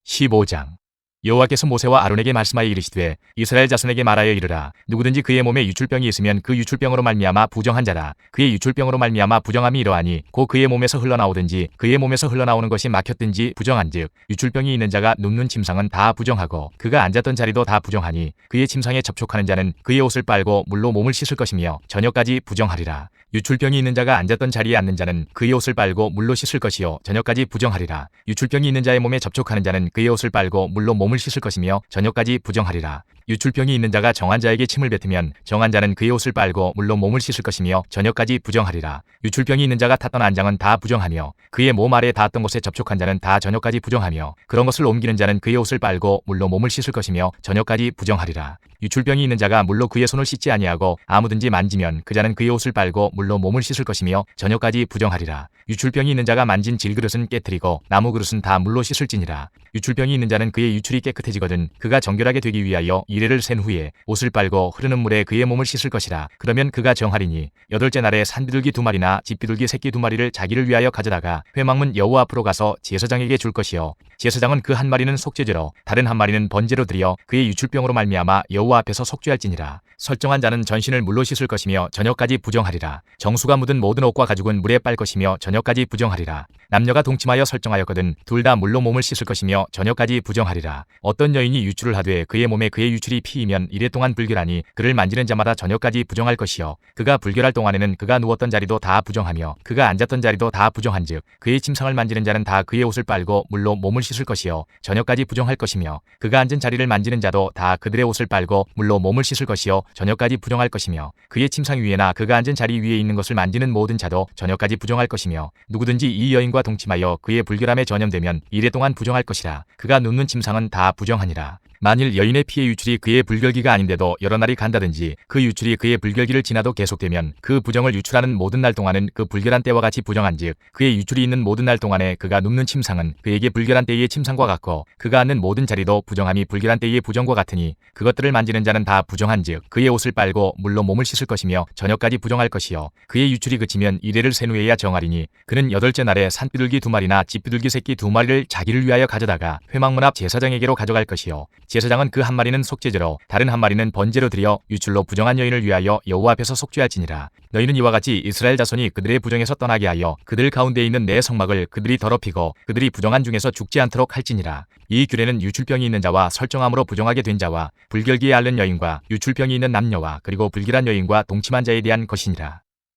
15장 여호와께서 모세와 아론에게 말씀하여 이르시되 이스라엘 자손에게 말하여 이르라. 누구든지 그의 몸에 유출병이 있으면 그 유출병으로 말미암아 부정한 자라. 그의 유출병으로 말미암아 부정함이 이러하니 곧 그의 몸에서 흘러나오든지 그의 몸에서 흘러나오는 것이 막혔든지 부정한즉 유출병이 있는 자가 눕는 침상은 다 부정하고 그가 앉았던 자리도 다 부정하니 그의 침상에 접촉하는 자는 그의 옷을 빨고 물로 몸을 씻을 것이며 저녁까지 부정하리라. 유출병이 있는 자가 앉았던 자리에 앉는 자는 그의 옷을 빨고 물로 씻을 것이요 저녁까지 부정하리라. 유출병이 있는 자의 몸에 접촉하는 자는 그의 옷을 빨고 물로 몸을 씻을 것이며 저녁까지 부정하리라. 유출병이 있는 자가 정한 자에게 침을 뱉으면 정한 자는 그의 옷을 빨고 물로 몸을 씻을 것이며 저녁까지 부정하리라. 유출병이 있는 자가 탔던 안장은 다 부정하며 그의 몸 아래에 닿았던 곳에 접촉한 자는 다 저녁까지 부정하며 그런 것을 옮기는 자는 그의 옷을 빨고 물로 몸을 씻을 것이며 저녁까지 부정하리라. 유출병이 있는 자가 물로 그의 손을 씻지 아니하고 아무든지 만지면 그 자는 그의 옷을 빨고 물로 몸을 씻을 것이며 저녁까지 부정하리라. 유출병이 있는 자가 만진 질그릇은 깨뜨리고 나무 그릇은 다 물로 씻을지니라. 유출병이 있는 자는 그의 유출이 깨끗해지거든 그가 정결하게 되기 위하여 이레를 센 후에 옷을 빨고 흐르는 물에 그의 몸을 씻을 것이라. 그러면 그가 정하리니 8째 날에 산비둘기 2마리나 집비둘기 새끼 2마리를 자기를 위하여 가져다가 회막문 여호와 앞으로 가서 제사장에게 줄 것이요 제사장은 그 한 마리는 속죄제로 다른 한 마리는 번제로 드려 그의 유출병으로 말미암아 여호와 앞에서 속죄할지니라. 설정한 자는 전신을 물로 씻을 것이며 저녁까지 부정하리라. 정수가 묻은 모든 옷과 가죽은 물에 빨 것이며 저녁까지 부정하리라. 남녀가 동침하여 설정하였거든 둘 다 물로 몸을 씻을 것이며 저녁까지 부정하리라. 어떤 여인이 유출을 하되 그의 몸에 그의 유출이 피이면 이래 동안 불결하니 그를 만지는 자마다 저녁까지 부정할 것이요 그가 불결할 동안에는 그가 누웠던 자리도 다 부정하며 그가 앉았던 자리도 다 부정한즉 그의 침상을 만지는 자는 다 그의 옷을 빨고 물로 몸을 씻을 것이요 저녁까지 부정할 것이며 그가 앉은 자리를 만지는 자도 다 그들의 옷을 빨고 물로 몸을 씻을 것이요 저녁까지 부정할 것이며 그의 침상 위에나 그가 앉은 자리 위에 있는 것을 만지는 모든 자도 저녁까지 부정할 것이며 누구든지 이 여인과 동침하여 그의 불결함에 전염되면 이래 동안 부정할 것이라. 그가 눕는 침상은 다 부정하니라. 만일 여인의 피의 유출이 그의 불결기가 아닌데도 여러 날이 간다든지 그 유출이 그의 불결기를 지나도 계속되면 그 부정을 유출하는 모든 날 동안은 그 불결한 때와 같이 부정한즉 그의 유출이 있는 모든 날 동안에 그가 눕는 침상은 그에게 불결한 때의 침상과 같고 그가 앉는 모든 자리도 부정함이 불결한 때의 부정과 같으니 그것들을 만지는 자는 다 부정한즉 그의 옷을 빨고 물로 몸을 씻을 것이며 저녁까지 부정할 것이요 그의 유출이 그치면 이레를 센 후에야 정하리니 그는 8째 날에 산비둘기 2마리나 집비둘기 새끼 2마리를 자기를 위하여 가져다가 회막문 앞 제사장에게로 가져갈 것이요 제사장은 그 한 마리는 속죄제로 다른 한 마리는 번제로 드려 유출로 부정한 여인을 위하여 여호와 앞에서 속죄할지니라. 너희는 이와 같이 이스라엘 자손이 그들의 부정에서 떠나게 하여 그들 가운데 있는 내 성막을 그들이 더럽히고 그들이 부정한 중에서 죽지 않도록 할지니라. 이 규례는 유출병이 있는 자와 설정함으로 부정하게 된 자와 불결기에 앓는 여인과 유출병이 있는 남녀와 그리고 불길한 여인과 동침한 자에 대한 것이니라.